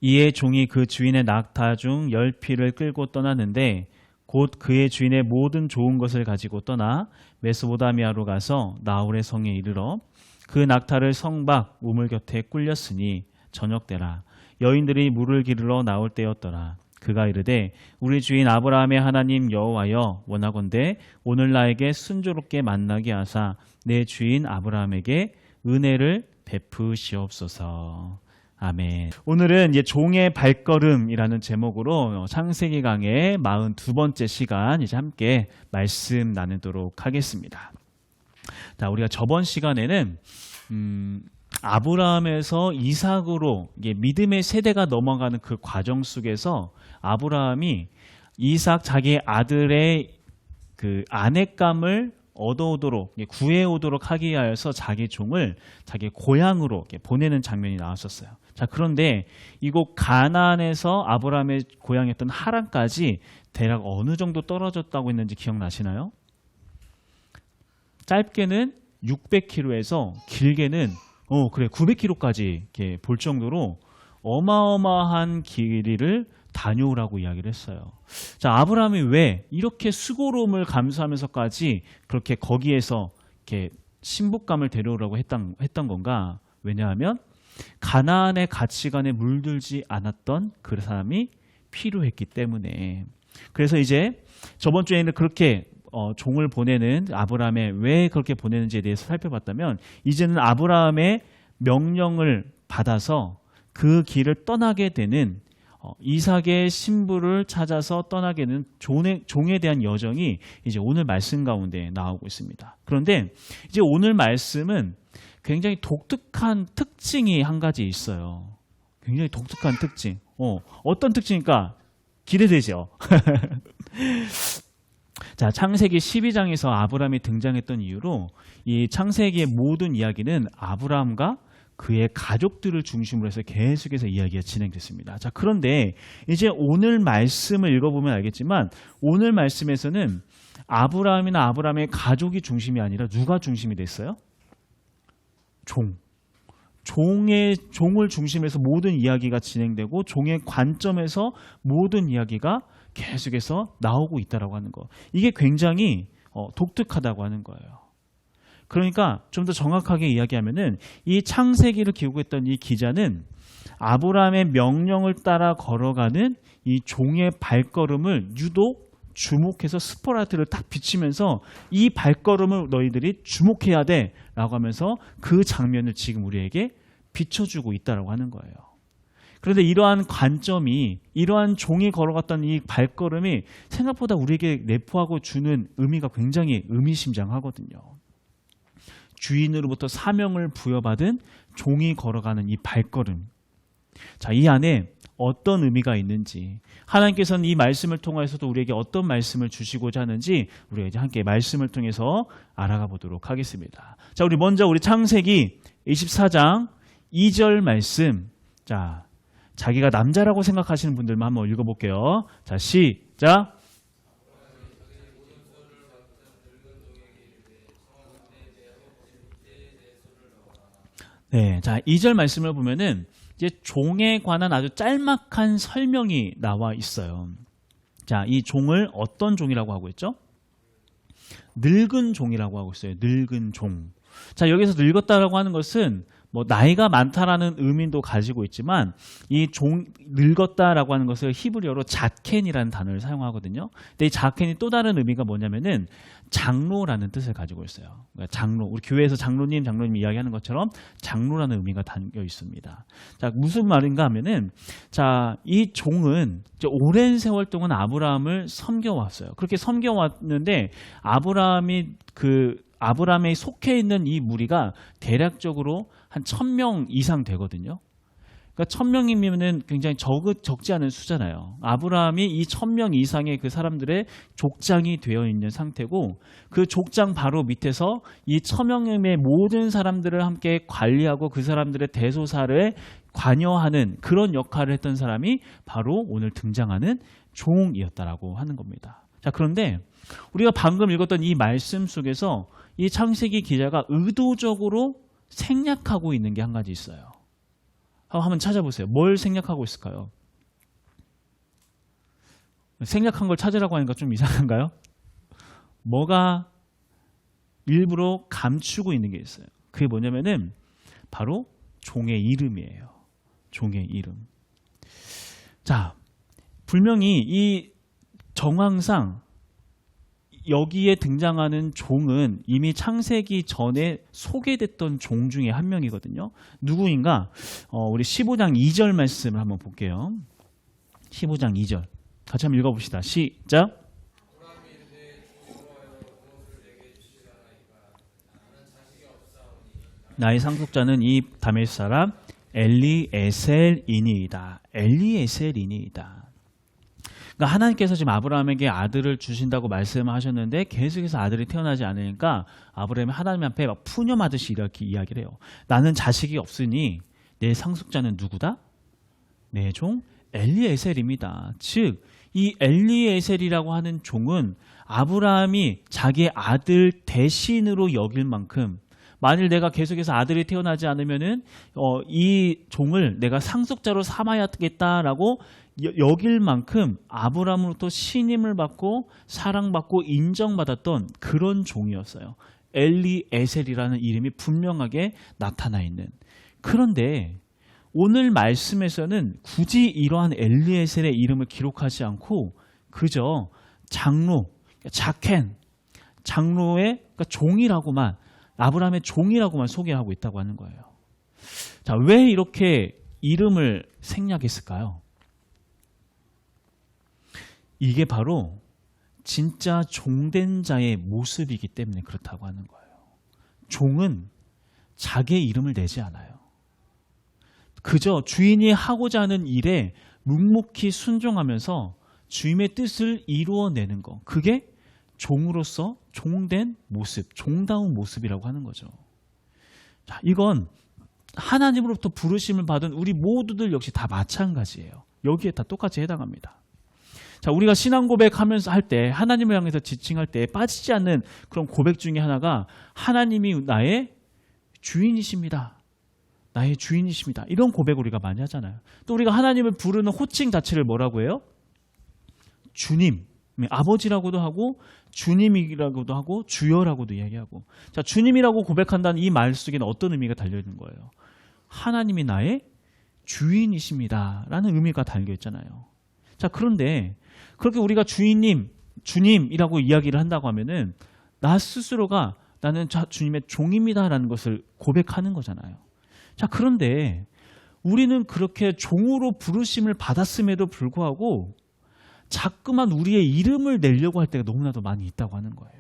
이에 종이 그 주인의 낙타 중 10匹를 끌고 떠났는데 곧 그의 주인의 모든 좋은 것을 가지고 떠나 메소포다미아로 가서 나홀의 성에 이르러 그 낙타를 성 밖 우물 곁에 꿀렸으니 저녁때라 여인들이 물을 기르러 나올 때였더라. 그가 이르되 우리 주인 아브라함의 하나님 여호와여 원하건대 오늘 나에게 순조롭게 만나게 하사 내 주인 아브라함에게 은혜를 베푸시옵소서. 아멘. 오늘은 이제 종의 발걸음이라는 제목으로 창세기 강의 42번째 시간 이제 함께 말씀 나누도록 하겠습니다. 자, 우리가 저번 시간에는 아브라함에서 이삭으로 이게 믿음의 세대가 넘어가는 그 과정 속에서 아브라함이 이삭 자기 아들의 그 아내감을 얻어오도록 구해오도록 하기 위하여서 자기 종을 자기 고향으로 보내는 장면이 나왔었어요. 자, 그런데 이곳 가나안에서 아브라함의 고향이었던 하란까지 대략 어느 정도 떨어졌다고 했는지 기억나시나요? 짧게는 600km에서 길게는 900km까지 이렇게 볼 정도로 어마어마한 길이를 다녀오라고 이야기를 했어요. 자, 아브라함이 왜 이렇게 수고로움을 감수하면서까지 그렇게 거기에서 이렇게 신부감을 데려오라고 했던 건가? 왜냐하면 가나안의 가치관에 물들지 않았던 그 사람이 필요했기 때문에. 그래서 이제 저번 주에는 그렇게 종을 보내는 아브라함의 왜 그렇게 보내는지에 대해서 살펴봤다면 이제는 아브라함의 명령을 받아서 그 길을 떠나게 되는 이삭의 신부를 찾아서 떠나게 되는 종에 대한 여정이 이제 오늘 말씀 가운데 나오고 있습니다. 그런데 이제 오늘 말씀은 굉장히 독특한 특징이 한 가지 있어요. 굉장히 독특한 특징. 어떤 특징일까? 기대되죠? 자, 창세기 12장에서 아브라함이 등장했던 이유로 이 창세기의 모든 이야기는 아브라함과 그의 가족들을 중심으로 해서 계속해서 이야기가 진행됐습니다. 자, 그런데 이제 오늘 말씀을 읽어보면 알겠지만 오늘 말씀에서는 아브라함이나 아브라함의 가족이 중심이 아니라 누가 중심이 됐어요? 종을 중심해서 모든 이야기가 진행되고 종의 관점에서 모든 이야기가 계속해서 나오고 있다라고 하는 거. 이게 굉장히 독특하다고 하는 거예요. 그러니까 좀 더 정확하게 이야기하면은 이 창세기를 기록했던 이 기자는 아브라함의 명령을 따라 걸어가는 이 종의 발걸음을 유독 주목해서 스포라이트를 딱 비치면서 이 발걸음을 너희들이 주목해야 돼 라고 하면서 그 장면을 지금 우리에게 비춰주고 있다라고 하는 거예요. 그런데 이러한 관점이 이러한 종이 걸어갔던 이 발걸음이 생각보다 우리에게 내포하고 주는 의미가 굉장히 의미심장하거든요. 주인으로부터 사명을 부여받은 종이 걸어가는 이 발걸음. 자, 이 안에 어떤 의미가 있는지 하나님께서는 이 말씀을 통해서도 우리에게 어떤 말씀을 주시고자 하는지 우리가 이제 함께 말씀을 통해서 알아가 보도록 하겠습니다. 자, 우리 먼저 우리 창세기 24장 2절 말씀. 자, 자기가 남자라고 생각하시는 분들만 한번 읽어볼게요. 자, 시작. 네, 자, 2절 말씀을 보면은 이제 종에 관한 아주 짤막한 설명이 나와 있어요. 자, 이 종을 어떤 종이라고 하고 있죠? 늙은 종이라고 하고 있어요. 늙은 종. 자, 여기서 늙었다라고 하는 것은 뭐 나이가 많다라는 의미도 가지고 있지만 이 늙었다라고 하는 것을 히브리어로 자켄이라는 단어를 사용하거든요. 근데 이 자켄이 또 다른 의미가 뭐냐면은 장로라는 뜻을 가지고 있어요. 그러니까 장로, 우리 교회에서 장로님 이야기하는 것처럼 장로라는 의미가 담겨 있습니다. 자, 무슨 말인가 하면은 자, 이 종은 이제 오랜 세월 동안 아브라함을 섬겨왔어요. 그렇게 섬겨왔는데 아브라함에 속해 있는 이 무리가 대략적으로 한 1000명 이상 되거든요. 그러니까 1000명이면은 굉장히 적지 않은 수잖아요. 아브라함이 이 1000명 이상의 그 사람들의 족장이 되어 있는 상태고 그 족장 바로 밑에서 이 1000명의 모든 사람들을 함께 관리하고 그 사람들의 대소사를 관여하는 그런 역할을 했던 사람이 바로 오늘 등장하는 종이었다라고 하는 겁니다. 자, 그런데 우리가 방금 읽었던 이 말씀 속에서 이 창세기 기자가 의도적으로 생략하고 있는 게 한 가지 있어요. 한번 찾아보세요. 뭘 생략하고 있을까요? 생략한 걸 찾으라고 하니까 좀 이상한가요? 뭐가 일부러 감추고 있는 게 있어요. 그게 뭐냐면은 바로 종의 이름이에요. 종의 이름. 자, 분명히 이 정황상 여기에 등장하는 종은 이미 창세기 전에 소개됐던 종 중에 한 명이거든요. 누구인가? 우리 15장 2절 말씀을 한번 볼게요. 15장 2절. 같이 한번 읽어봅시다. 시작. 나의 상속자는 이 다메섹 사람 엘리에셀이니이다. 엘리에셀이니이다. 그러니까 하나님께서 지금 아브라함에게 아들을 주신다고 말씀하셨는데 계속해서 아들이 태어나지 않으니까 아브라함이 하나님 앞에 막 푸념하듯이 이렇게 이야기를 해요. 나는 자식이 없으니 내 상속자는 누구다? 내 종 엘리에셀입니다. 즉 이 엘리에셀이라고 하는 종은 아브라함이 자기의 아들 대신으로 여길 만큼 만일 내가 계속해서 아들이 태어나지 않으면은 이 종을 내가 상속자로 삼아야겠다라고 여길 만큼 아브라함으로부터 신임을 받고 사랑받고 인정받았던 그런 종이었어요. 엘리에셀이라는 이름이 분명하게 나타나 있는. 그런데 오늘 말씀에서는 굳이 이러한 엘리에셀의 이름을 기록하지 않고 그저 장로, 자켄, 장로의 그러니까 종이라고만 아브라함의 종이라고만 소개하고 있다고 하는 거예요. 자, 왜 이렇게 이름을 생략했을까요? 이게 바로 진짜 종된 자의 모습이기 때문에 그렇다고 하는 거예요. 종은 자기의 이름을 내지 않아요. 그저 주인이 하고자 하는 일에 묵묵히 순종하면서 주님의 뜻을 이루어내는 것. 그게 종으로서 종된 모습, 종다운 모습이라고 하는 거죠. 자, 이건 하나님으로부터 부르심을 받은 우리 모두들 역시 다 마찬가지예요. 여기에 다 똑같이 해당합니다. 자, 우리가 신앙 고백하면서 할 때 하나님을 향해서 지칭할 때 빠지지 않는 그런 고백 중에 하나가 하나님이 나의 주인이십니다. 나의 주인이십니다. 이런 고백을 우리가 많이 하잖아요. 또 우리가 하나님을 부르는 호칭 자체를 뭐라고 해요? 주님, 아버지라고도 하고 주님이라고도 하고 주여라고도 이야기하고. 자, 주님이라고 고백한다는 이 말 속에는 어떤 의미가 달려있는 거예요? 하나님이 나의 주인이십니다 라는 의미가 달려있잖아요. 자, 그런데 그렇게 우리가 주인님, 주님이라고 이야기를 한다고 하면은 나 스스로가 나는 주님의 종입니다 라는 것을 고백하는 거잖아요. 자, 그런데 우리는 그렇게 종으로 부르심을 받았음에도 불구하고 자꾸만 우리의 이름을 내려고 할 때가 너무나도 많이 있다고 하는 거예요.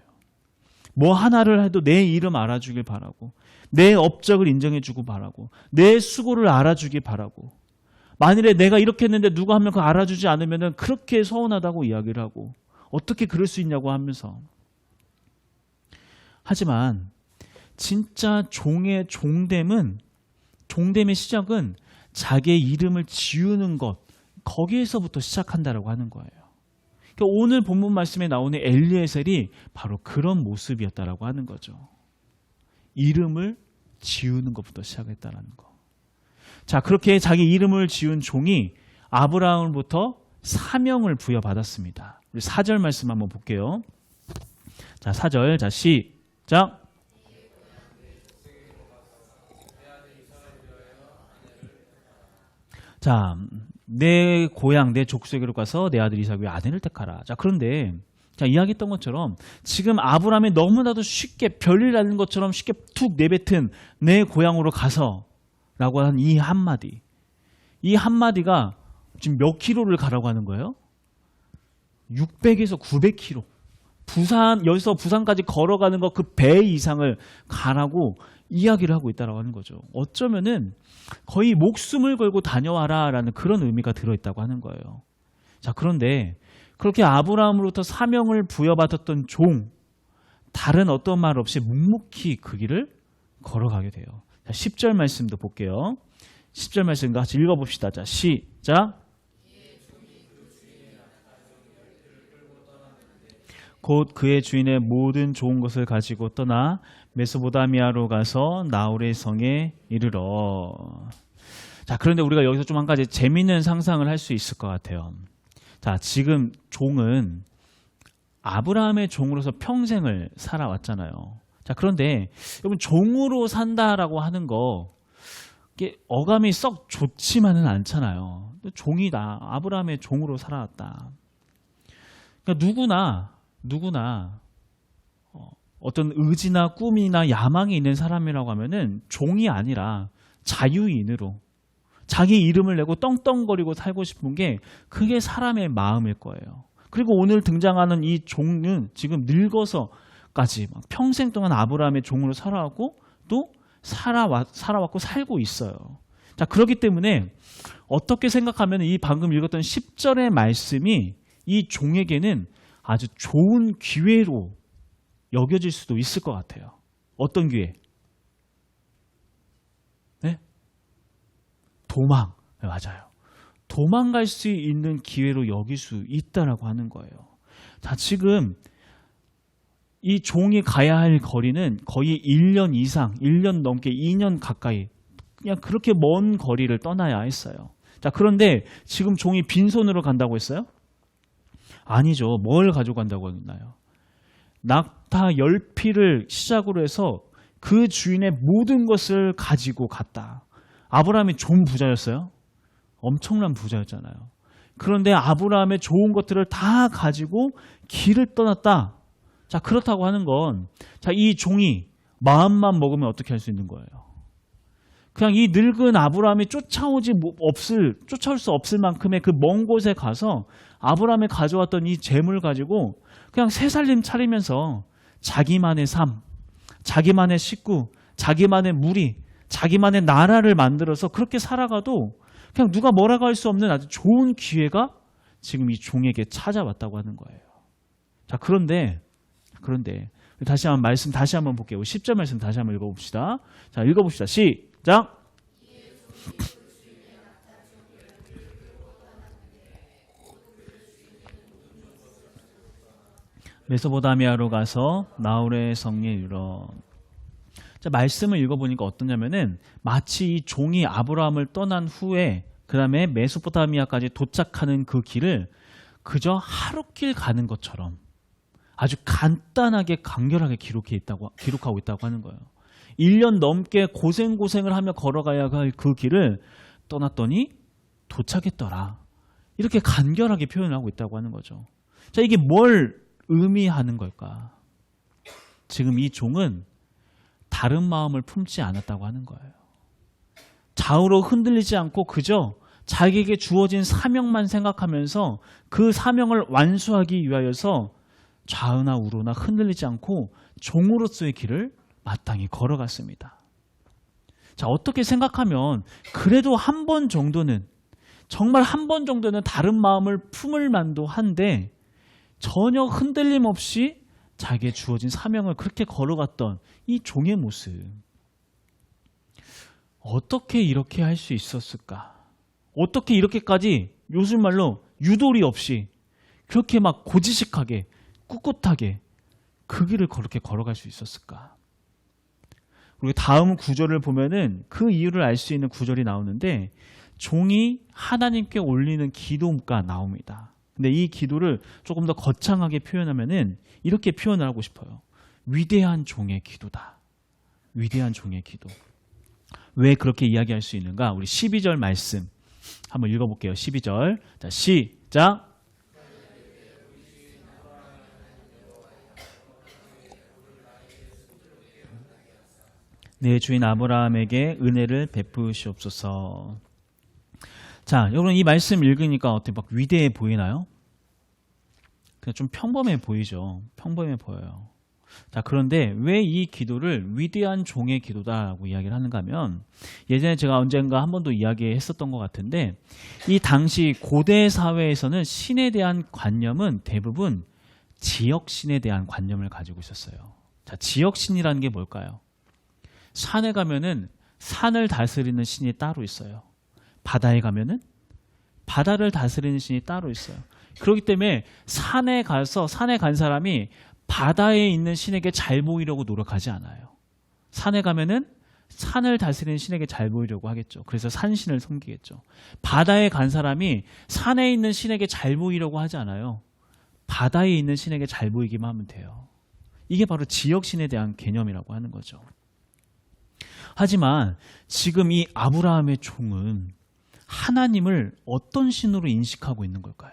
뭐 하나를 해도 내 이름 알아주길 바라고, 내 업적을 인정해주고 바라고, 내 수고를 알아주길 바라고, 만일에 내가 이렇게 했는데 누가 한 명 그거 알아주지 않으면 그렇게 서운하다고 이야기를 하고 어떻게 그럴 수 있냐고 하면서. 하지만 진짜 종의 종됨의 시작은 자기의 이름을 지우는 것, 거기에서부터 시작한다라고 하는 거예요. 그러니까 오늘 본문 말씀에 나오는 엘리에셀이 바로 그런 모습이었다라고 하는 거죠. 이름을 지우는 것부터 시작했다라는 거. 자, 그렇게 자기 이름을 지운 종이 아브라함으로부터 사명을 부여받았습니다. 우리 4절 말씀 한번 볼게요. 자, 4절. 자, 시작. 자, 내 고향, 내 족속으로 가서 내 아들 이삭의 아내를 택하라. 자, 그런데 자, 이야기했던 것처럼 지금 아브라함이 너무나도 쉽게 별일 나는 것처럼 쉽게 툭 내뱉은 내 고향으로 가서 라고 한 이 한마디. 이 한마디가 지금 몇 킬로를 가라고 하는 거예요? 600에서 900킬로. 여기서 부산까지 걸어가는 거 그 배 이상을 가라고 이야기를 하고 있다고 하는 거죠. 어쩌면은 거의 목숨을 걸고 다녀와라 라는 그런 의미가 들어있다고 하는 거예요. 자, 그런데 그렇게 아브라함으로부터 사명을 부여받았던 종, 다른 어떤 말 없이 묵묵히 그 길을 걸어가게 돼요. 자, 10절 말씀도 볼게요. 10절 말씀 같이 읽어봅시다. 자, 시작. 곧 그의 주인의 모든 좋은 것을 가지고 떠나 메소포타미아로 가서 나홀의 성에 이르러. 자, 그런데 우리가 여기서 좀 한 가지 재미있는 상상을 할 수 있을 것 같아요. 자, 지금 종은 아브라함의 종으로서 평생을 살아왔잖아요. 자, 그런데 여러분 종으로 산다라고 하는 거 이게 어감이 썩 좋지만은 않잖아요. 종이다. 아브라함의 종으로 살아왔다. 그러니까 누구나 어떤 의지나 꿈이나 야망이 있는 사람이라고 하면은 종이 아니라 자유인으로 자기 이름을 내고 떵떵거리고 살고 싶은 게 그게 사람의 마음일 거예요. 그리고 오늘 등장하는 이 종은 지금 늙어서까지 평생 동안 아브라함의 종으로 살아왔고 또 살아왔고 살고 있어요. 자, 그렇기 때문에 어떻게 생각하면 이 방금 읽었던 10절의 말씀이 이 종에게는 아주 좋은 기회로 여겨질 수도 있을 것 같아요. 어떤 기회? 네? 도망. 네, 맞아요. 도망갈 수 있는 기회로 여길 수 있다라고 하는 거예요. 자, 지금 이 종이 가야 할 거리는 거의 1년 이상, 1년 넘게 2년 가까이 그냥 그렇게 먼 거리를 떠나야 했어요. 자, 그런데 지금 종이 빈손으로 간다고 했어요? 아니죠. 뭘 가져간다고 했나요? 낙타 10피를 시작으로 해서 그 주인의 모든 것을 가지고 갔다. 아브라함이 좀 부자였어요? 엄청난 부자였잖아요. 그런데 아브라함의 좋은 것들을 다 가지고 길을 떠났다. 자, 그렇다고 하는 건, 자, 이 종이 마음만 먹으면 어떻게 할 수 있는 거예요? 그냥 이 늙은 아브라함이 쫓아올 수 없을 만큼의 그 먼 곳에 가서 아브라함이 가져왔던 이 재물 가지고 그냥 새살림 차리면서 자기만의 삶, 자기만의 식구, 자기만의 무리, 자기만의 나라를 만들어서 그렇게 살아가도 그냥 누가 뭐라고 할 수 없는 아주 좋은 기회가 지금 이 종에게 찾아왔다고 하는 거예요. 자, 그런데 다시 한번 볼게요. 10절 말씀 다시 한번 읽어봅시다. 자, 읽어봅시다. 시작. 메소포타미아로 가서 나홀의 성리에 이르러. 자, 말씀을 읽어보니까 어떠냐면은 마치 이 종이 아브라함을 떠난 후에 그 다음에 메소포타미아까지 도착하는 그 길을 그저 하루길 가는 것처럼 아주 간단하게 간결하게 기록하고 있다고 하는 거예요. 1년 넘게 고생을 하며 걸어가야 할 그 길을 떠났더니 도착했더라. 이렇게 간결하게 표현을 하고 있다고 하는 거죠. 자, 이게 뭘 의미하는 걸까? 지금 이 종은 다른 마음을 품지 않았다고 하는 거예요. 좌우로 흔들리지 않고 그저 자기에게 주어진 사명만 생각하면서 그 사명을 완수하기 위하여서 좌우나 우로나 흔들리지 않고 종으로서의 길을 마땅히 걸어갔습니다. 자, 어떻게 생각하면 그래도 한 번 정도는 정말 한 번 정도는 다른 마음을 품을 만도 한데 전혀 흔들림 없이 자기의 주어진 사명을 그렇게 걸어갔던 이 종의 모습, 어떻게 이렇게 할 수 있었을까? 어떻게 이렇게까지 요즘 말로 유도리 없이 그렇게 막 고지식하게 꿋꿋하게 그 길을 그렇게 걸어갈 수 있었을까? 그리고 다음 구절을 보면은 그 이유를 알 수 있는 구절이 나오는데 종이 하나님께 올리는 기도가 나옵니다. 근데 이 기도를 조금 더 거창하게 표현하면은 이렇게 표현을 하고 싶어요. 위대한 종의 기도다. 위대한 종의 기도. 왜 그렇게 이야기할 수 있는가? 우리 12절 말씀 한번 읽어볼게요. 12절. 자, 시작. 내 주인 아브라함에게 은혜를 베푸시옵소서. 자, 여러분 이 말씀 읽으니까 어떻게 막 위대해 보이나요? 그냥 좀 평범해 보이죠. 평범해 보여요. 자, 그런데 왜 이 기도를 위대한 종의 기도다라고 이야기를 하는가 하면 예전에 제가 언젠가 한 번도 이야기했었던 것 같은데 이 당시 고대 사회에서는 신에 대한 관념은 대부분 지역신에 대한 관념을 가지고 있었어요. 자, 지역신이라는 게 뭘까요? 산에 가면은 산을 다스리는 신이 따로 있어요. 바다에 가면은 바다를 다스리는 신이 따로 있어요. 그렇기 때문에 산에 간 사람이 바다에 있는 신에게 잘 보이려고 노력하지 않아요. 산에 가면은 산을 다스리는 신에게 잘 보이려고 하겠죠. 그래서 산신을 섬기겠죠. 바다에 간 사람이 산에 있는 신에게 잘 보이려고 하지 않아요. 바다에 있는 신에게 잘 보이기만 하면 돼요. 이게 바로 지역신에 대한 개념이라고 하는 거죠. 하지만 지금 이 아브라함의 종은 하나님을 어떤 신으로 인식하고 있는 걸까요?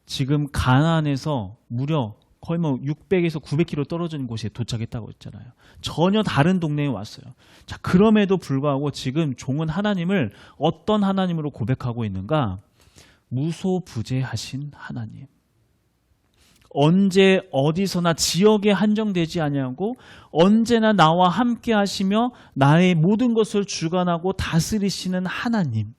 지금 가나안에서 무려 거의 뭐 600에서 900km 떨어진 곳에 도착했다고 했잖아요. 전혀 다른 동네에 왔어요. 자, 그럼에도 불구하고 지금 종은 하나님을 어떤 하나님으로 고백하고 있는가? 무소부재하신 하나님. 언제 어디서나 지역에 한정되지 아니하고 언제나 나와 함께 하시며 나의 모든 것을 주관하고 다스리시는 하나님.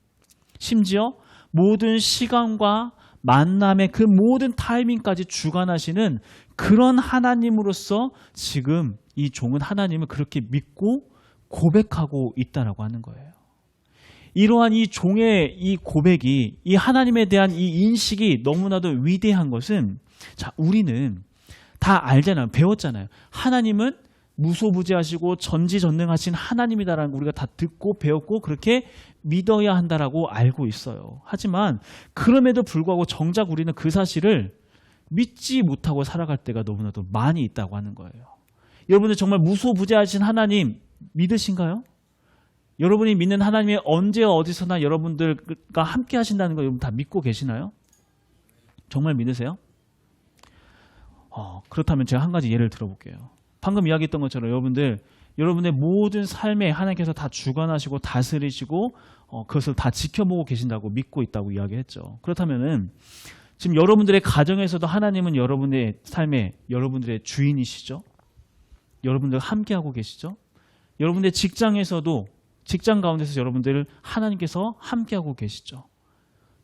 심지어 모든 시간과 만남의 그 모든 타이밍까지 주관하시는 그런 하나님으로서 지금 이 종은 하나님을 그렇게 믿고 고백하고 있다라고 하는 거예요. 이러한 이 종의 이 고백이, 이 하나님에 대한 이 인식이 너무나도 위대한 것은, 자, 우리는 다 알잖아요. 배웠잖아요. 하나님은 무소부재하시고 전지전능하신 하나님이다라는 거 우리가 다 듣고 배웠고 그렇게 믿어야 한다라고 알고 있어요. 하지만 그럼에도 불구하고 정작 우리는 그 사실을 믿지 못하고 살아갈 때가 너무나도 많이 있다고 하는 거예요. 여러분들 정말 무소부재하신 하나님 믿으신가요? 여러분이 믿는 하나님이 언제 어디서나 여러분들과 함께 하신다는 거 여러분 다 믿고 계시나요? 정말 믿으세요? 그렇다면 제가 한 가지 예를 들어볼게요. 방금 이야기했던 것처럼 여러분의 모든 삶에 하나님께서 다 주관하시고 다스리시고 그것을 다 지켜보고 계신다고 믿고 있다고 이야기했죠. 그렇다면은 지금 여러분들의 가정에서도 하나님은 여러분의 삶에 여러분들의 주인이시죠? 여러분들 함께하고 계시죠? 여러분의 직장에서도 직장 가운데서 여러분들 하나님께서 함께하고 계시죠?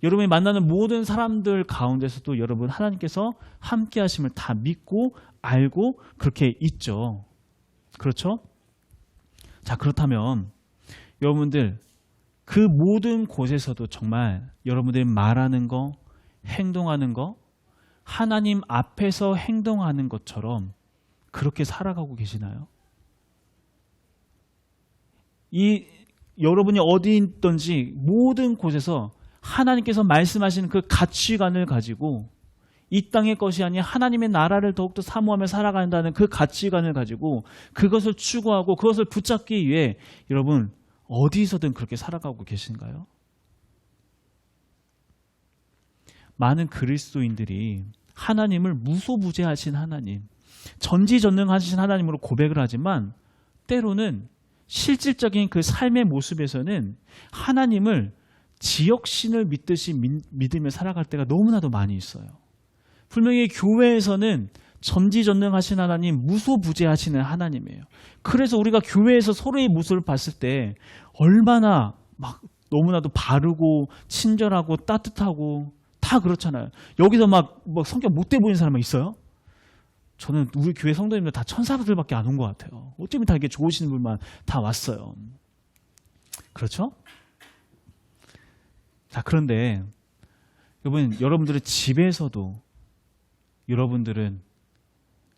여러분이 만나는 모든 사람들 가운데서도 여러분 하나님께서 함께하심을 다 믿고 알고 그렇게 있죠. 그렇죠? 자, 그렇다면 여러분들 그 모든 곳에서도 정말 여러분들이 말하는 거, 행동하는 거, 하나님 앞에서 행동하는 것처럼 그렇게 살아가고 계시나요? 여러분이 어디 있든지 모든 곳에서 하나님께서 말씀하시는 그 가치관을 가지고 이 땅의 것이 아닌 하나님의 나라를 더욱더 사모하며 살아간다는 그 가치관을 가지고 그것을 추구하고 그것을 붙잡기 위해 여러분 어디서든 그렇게 살아가고 계신가요? 많은 그리스도인들이 하나님을 무소부재하신 하나님, 전지전능하신 하나님으로 고백을 하지만 때로는 실질적인 그 삶의 모습에서는 하나님을 지역신을 믿듯이 믿으며 살아갈 때가 너무나도 많이 있어요. 분명히 교회에서는 전지전능하신 하나님, 무소부재하시는 하나님이에요. 그래서 우리가 교회에서 서로의 모습을 봤을 때 얼마나 막 너무나도 바르고 친절하고 따뜻하고 다 그렇잖아요. 여기서 막 성격 못돼 보이는 사람 있어요? 저는 우리 교회 성도님들 다 천사들밖에 안 온 것 같아요. 어쩌면 다 이렇게 좋으신 분만 다 왔어요. 그렇죠? 자, 그런데 여러분들의 집에서도 여러분들은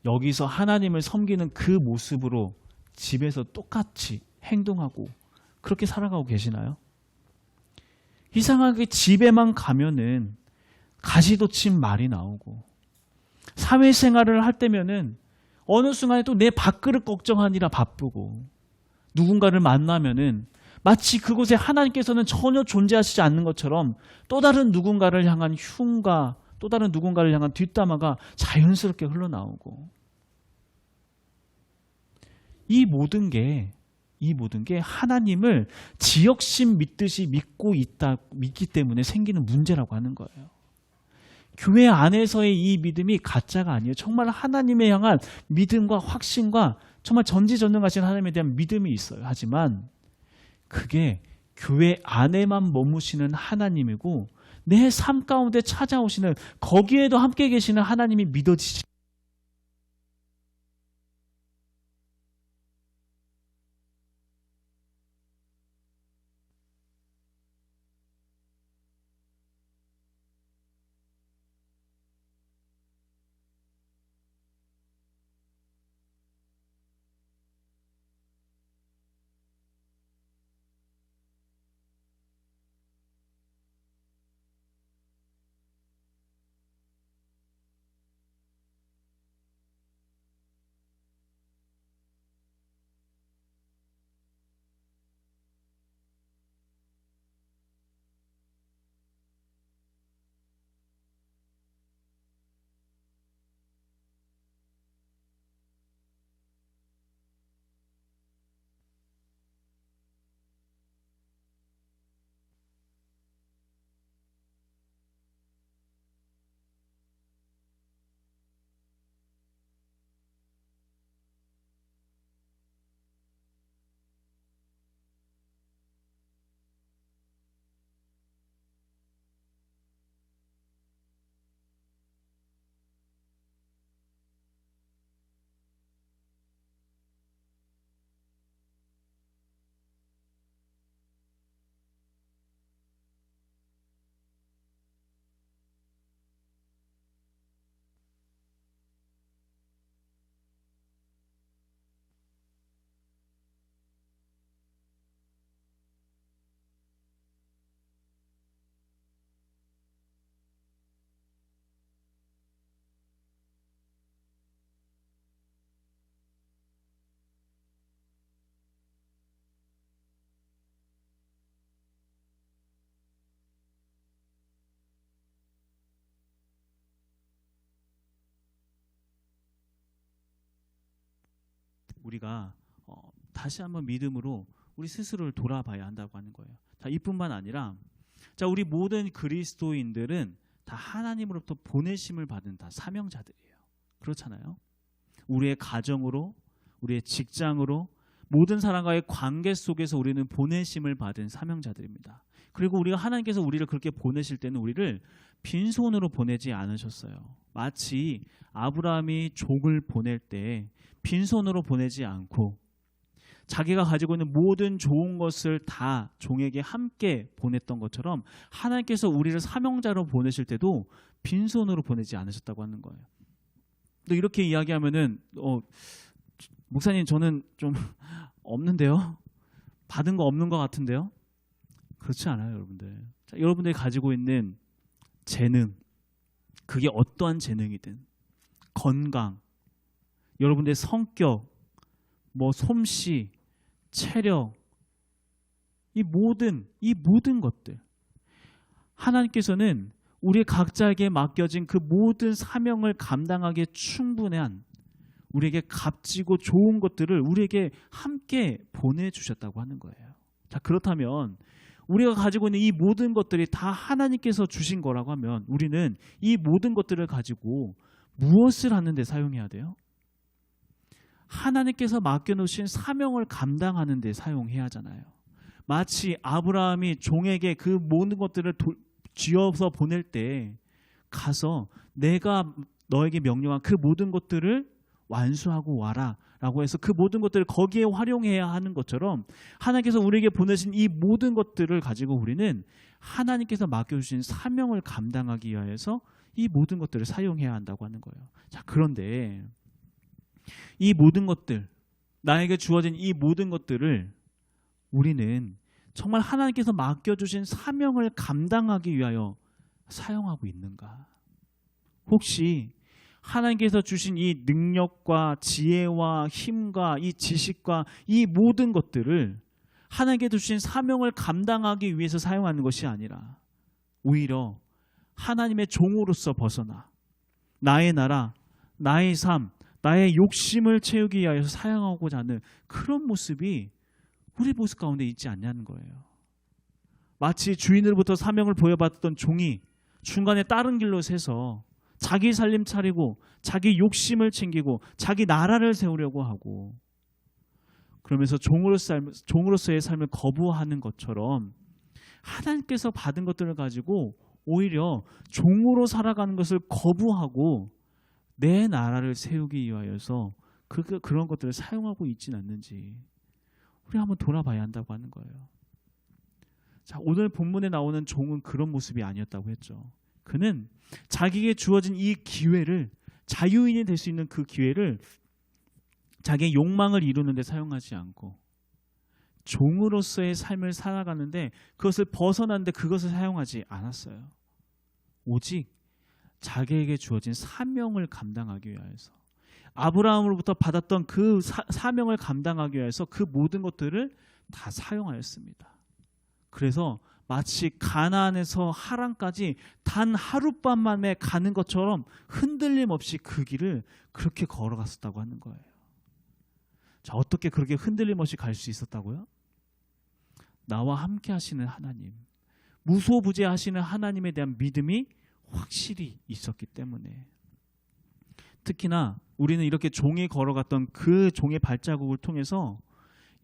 여기서 하나님을 섬기는 그 모습으로 집에서 똑같이 행동하고 그렇게 살아가고 계시나요? 이상하게 집에만 가면은 가시돋친 말이 나오고 사회생활을 할 때면은 어느 순간에 또 내 밥그릇 걱정하느라 바쁘고 누군가를 만나면은 마치 그곳에 하나님께서는 전혀 존재하시지 않는 것처럼 또 다른 누군가를 향한 흉과 또 다른 누군가를 향한 뒷담화가 자연스럽게 흘러나오고 이 모든 게 하나님을 지역신 믿듯이 믿기 때문에 생기는 문제라고 하는 거예요. 교회 안에서의 이 믿음이 가짜가 아니에요. 정말 하나님에 향한 믿음과 확신과 정말 전지전능하신 하나님에 대한 믿음이 있어요. 하지만 그게 교회 안에만 머무시는 하나님이고 내 삶 가운데 찾아오시는 거기에도 함께 계시는 하나님이 믿어지지 우리가 다시 한번 믿음으로 우리 스스로를 돌아봐야 한다고 하는 거예요. 자, 이뿐만 아니라 자, 우리 모든 그리스도인들은 다 하나님으로부터 보내심을 받은 다 사명자들이에요. 그렇잖아요. 우리의 가정으로, 우리의 직장으로, 모든 사람과의 관계 속에서 우리는 보내심을 받은 사명자들입니다. 그리고 우리가 하나님께서 우리를 그렇게 보내실 때는 우리를 빈손으로 보내지 않으셨어요. 마치 아브라함이 종을 보낼 때 빈손으로 보내지 않고 자기가 가지고 있는 모든 좋은 것을 다 종에게 함께 보냈던 것처럼 하나님께서 우리를 사명자로 보내실 때도 빈손으로 보내지 않으셨다고 하는 거예요. 또 이렇게 이야기하면은 목사님 저는 좀 없는데요? 받은 거 없는 것 같은데요? 그렇지 않아요, 여러분들. 자, 여러분들이 가지고 있는 재능, 그게 어떠한 재능이든, 건강, 여러분들의 성격, 솜씨, 체력, 이 모든 것들, 하나님께서는 우리 각자에게 맡겨진 그 모든 사명을 감당하기에 충분한 우리에게 값지고 좋은 것들을 우리에게 함께 보내주셨다고 하는 거예요. 자, 그렇다면 우리가 가지고 있는 이 모든 것들이 다 하나님께서 주신 거라고 하면 우리는 이 모든 것들을 가지고 무엇을 하는 데 사용해야 돼요? 하나님께서 맡겨놓으신 사명을 감당하는 데 사용해야 하잖아요. 마치 아브라함이 종에게 그 모든 것들을 쥐어서 보낼 때 가서 내가 너에게 명령한 그 모든 것들을 완수하고 와라 라고 해서 그 모든 것들을 거기에 활용해야 하는 것처럼 하나님께서 우리에게 보내신 이 모든 것들을 가지고 우리는 하나님께서 맡겨주신 사명을 감당하기 위해서 이 모든 것들을 사용해야 한다고 하는 거예요. 자, 그런데 이 모든 것들, 나에게 주어진 이 모든 것들을 우리는 정말 하나님께서 맡겨주신 사명을 감당하기 위하여 사용하고 있는가? 혹시 하나님께서 주신 이 능력과 지혜와 힘과 이 지식과 이 모든 것들을 하나님께서 주신 사명을 감당하기 위해서 사용하는 것이 아니라 오히려 하나님의 종으로서 벗어나 나의 나라, 나의 삶, 나의 욕심을 채우기 위하여 사용하고자 하는 그런 모습이 우리 모습 가운데 있지 않냐는 거예요. 마치 주인으로부터 사명을 부여받았던 종이 중간에 다른 길로 새서 자기 살림 차리고 자기 욕심을 챙기고 자기 나라를 세우려고 하고 그러면서 종으로서의 삶을 거부하는 것처럼 하나님께서 받은 것들을 가지고 오히려 종으로 살아가는 것을 거부하고 내 나라를 세우기 위하여서 그런 것들을 사용하고 있지는 않는지 우리 한번 돌아봐야 한다고 하는 거예요. 자, 오늘 본문에 나오는 종은 그런 모습이 아니었다고 했죠. 그는 자기에게 주어진 이 기회를, 자유인이 될 수 있는 그 기회를 자기의 욕망을 이루는 데 사용하지 않고 종으로서의 삶을 살아가는데 그것을 벗어났는데 그것을 사용하지 않았어요. 오직 자기에게 주어진 사명을 감당하기 위해서 아브라함으로부터 받았던 그 사명을 감당하기 위해서 그 모든 것들을 다 사용하였습니다. 그래서 마치 가나안에서 하란까지 단 하룻밤 만에 가는 것처럼 흔들림 없이 그 길을 그렇게 걸어갔었다고 하는 거예요. 자, 어떻게 그렇게 흔들림 없이 갈 수 있었다고요? 나와 함께 하시는 하나님, 무소부재하시는 하나님에 대한 믿음이 확실히 있었기 때문에. 특히나 우리는 이렇게 종이 걸어갔던 그 종의 발자국을 통해서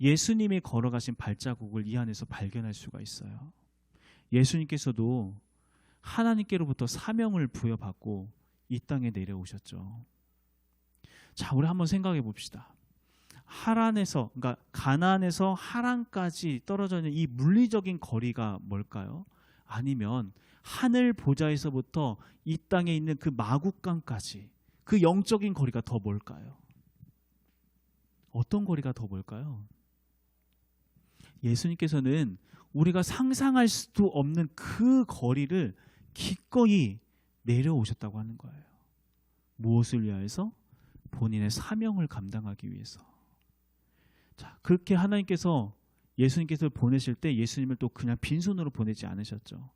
예수님이 걸어가신 발자국을 이 안에서 발견할 수가 있어요. 예수님께서도 하나님께로부터 사명을 부여받고 이 땅에 내려오셨죠. 자, 우리 한번 생각해 봅시다. 하란에서, 그러니까 가나안에서 하란까지 떨어져 있는 이 물리적인 거리가 뭘까요? 아니면 하늘 보좌에서부터 이 땅에 있는 그 마국간까지 그 영적인 거리가 더 뭘까요? 어떤 거리가 더 뭘까요? 예수님께서는 우리가 상상할 수도 없는 그 거리를 기꺼이 내려오셨다고 하는 거예요. 무엇을 위하여서? 본인의 사명을 감당하기 위해서. 자, 그렇게 하나님께서 예수님께서 보내실 때 예수님을 또 그냥 빈손으로 보내지 않으셨죠.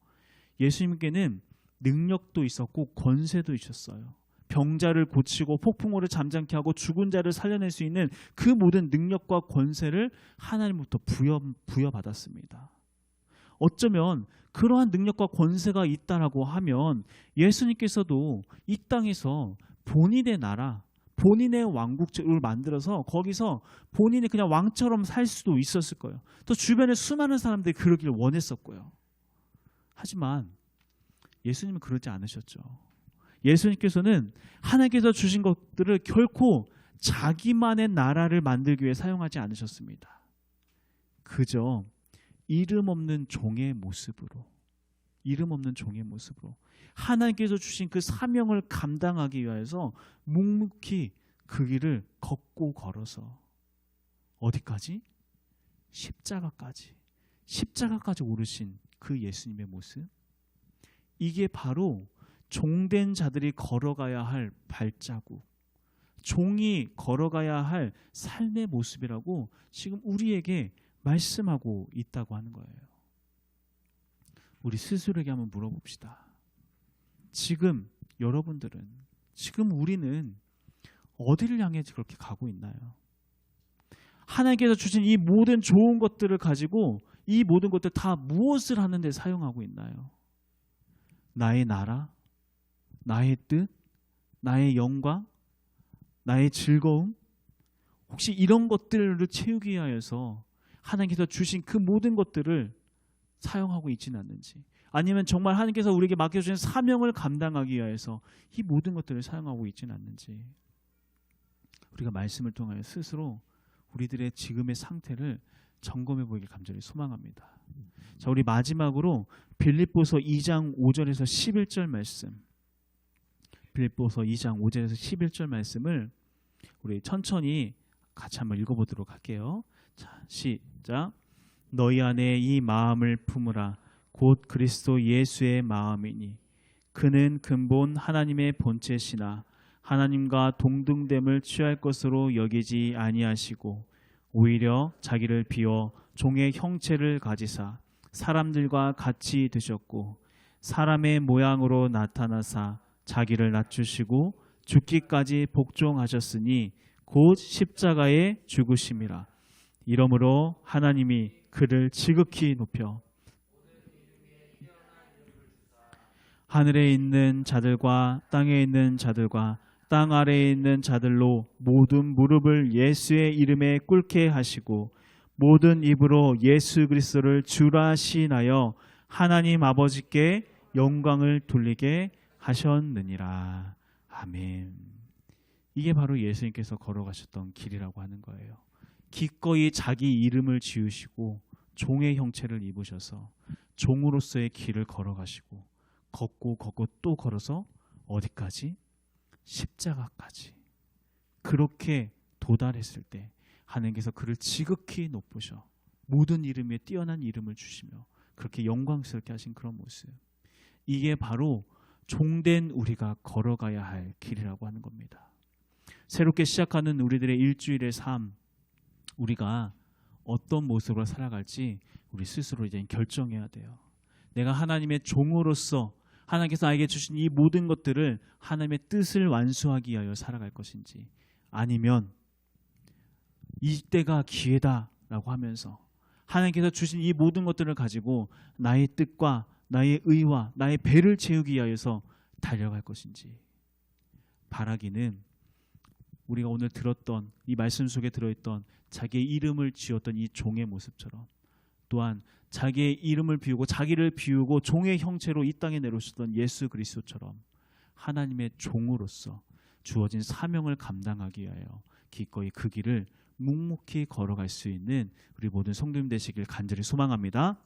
예수님께는 능력도 있었고 권세도 있었어요. 병자를 고치고 폭풍우를 잠잠케 하고 죽은 자를 살려낼 수 있는 그 모든 능력과 권세를 하나님부터 부여받았습니다. 어쩌면 그러한 능력과 권세가 있다라고 하면 예수님께서도 이 땅에서 본인의 나라, 본인의 왕국을 만들어서 거기서 본인이 그냥 왕처럼 살 수도 있었을 거예요. 또 주변에 수많은 사람들이 그러기를 원했었고요. 하지만 예수님은 그러지 않으셨죠. 예수님께서는 하나님께서 주신 것들을 결코 자기만의 나라를 만들기 위해 사용하지 않으셨습니다. 그저 이름 없는 종의 모습으로 하나님께서 주신 그 사명을 감당하기 위해서 묵묵히 그 길을 걷고 걸어서 어디까지? 십자가까지 오르신 그 예수님의 모습, 이게 바로 종된 자들이 걸어가야 할 발자국, 종이 걸어가야 할 삶의 모습이라고 지금 우리에게 말씀하고 있다고 하는 거예요. 우리 스스로에게 한번 물어봅시다. 지금 여러분들은, 지금 우리는 어디를 향해 그렇게 가고 있나요? 하나님께서 주신 이 모든 좋은 것들을 가지고 이 모든 것들 다 무엇을 하는 데 사용하고 있나요? 나의 나라, 나의 뜻, 나의 영광, 나의 즐거움, 혹시 이런 것들을 채우기 위하여서 하나님께서 주신 그 모든 것들을 사용하고 있지는 않는지, 아니면 정말 하나님께서 우리에게 맡겨주신 사명을 감당하기 위해서 이 모든 것들을 사용하고 있지는 않는지, 우리가 말씀을 통하여 스스로 우리들의 지금의 상태를 점검해 보기를 간절히 소망합니다. 자, 우리 마지막으로 빌립보서 2장 5절에서 11절 말씀, 빌립보서 2장 5절에서 11절 말씀을 우리 천천히 같이 한번 읽어보도록 할게요. 자, 시작. 너희 안에 이 마음을 품으라. 곧 그리스도 예수의 마음이니 그는 근본 하나님의 본체시나 하나님과 동등됨을 취할 것으로 여기지 아니하시고 오히려 자기를 비워 종의 형체를 가지사 사람들과 같이 드셨고 사람의 모양으로 나타나사 자기를 낮추시고 죽기까지 복종하셨으니 곧 십자가에 죽으심이라. 이러므로 하나님이 그를 지극히 높여 하늘에 있는 자들과 땅에 있는 자들과 땅 아래에 있는 자들로 모든 무릎을 예수의 이름에 꿇게 하시고 모든 입으로 예수 그리스도를 주라 시인하여 하나님 아버지께 영광을 돌리게 하셨느니라. 아멘. 이게 바로 예수님께서 걸어가셨던 길이라고 하는 거예요. 기꺼이 자기 이름을 지으시고 종의 형체를 입으셔서 종으로서의 길을 걸어가시고 걷고 또 걸어서 어디까지? 십자가까지. 그렇게 도달했을 때 하나님께서 그를 지극히 높으셔 모든 이름 위에 뛰어난 이름을 주시며 그렇게 영광스럽게 하신 그런 모습, 이게 바로 종된 우리가 걸어가야 할 길이라고 하는 겁니다. 새롭게 시작하는 우리들의 일주일의 삶, 우리가 어떤 모습으로 살아갈지 우리 스스로 이제 결정해야 돼요. 내가 하나님의 종으로서 하나님께서 나에게 주신 이 모든 것들을 하나님의 뜻을 완수하기 위하여 살아갈 것인지, 아니면 이때가 기회다라고 하면서 하나님께서 주신 이 모든 것들을 가지고 나의 뜻과 나의 의와 나의 배를 채우기 위하여서 달려갈 것인지. 바라기는 우리가 오늘 들었던 이 말씀 속에 들어있던 자기의 이름을 지었던 이 종의 모습처럼, 또한 자기의 이름을 비우고 자기를 비우고 종의 형체로 이 땅에 내려오셨던 예수 그리스도처럼 하나님의 종으로서 주어진 사명을 감당하기 위하여 기꺼이 그 길을 묵묵히 걸어갈 수 있는 우리 모든 성도님 되시길 간절히 소망합니다.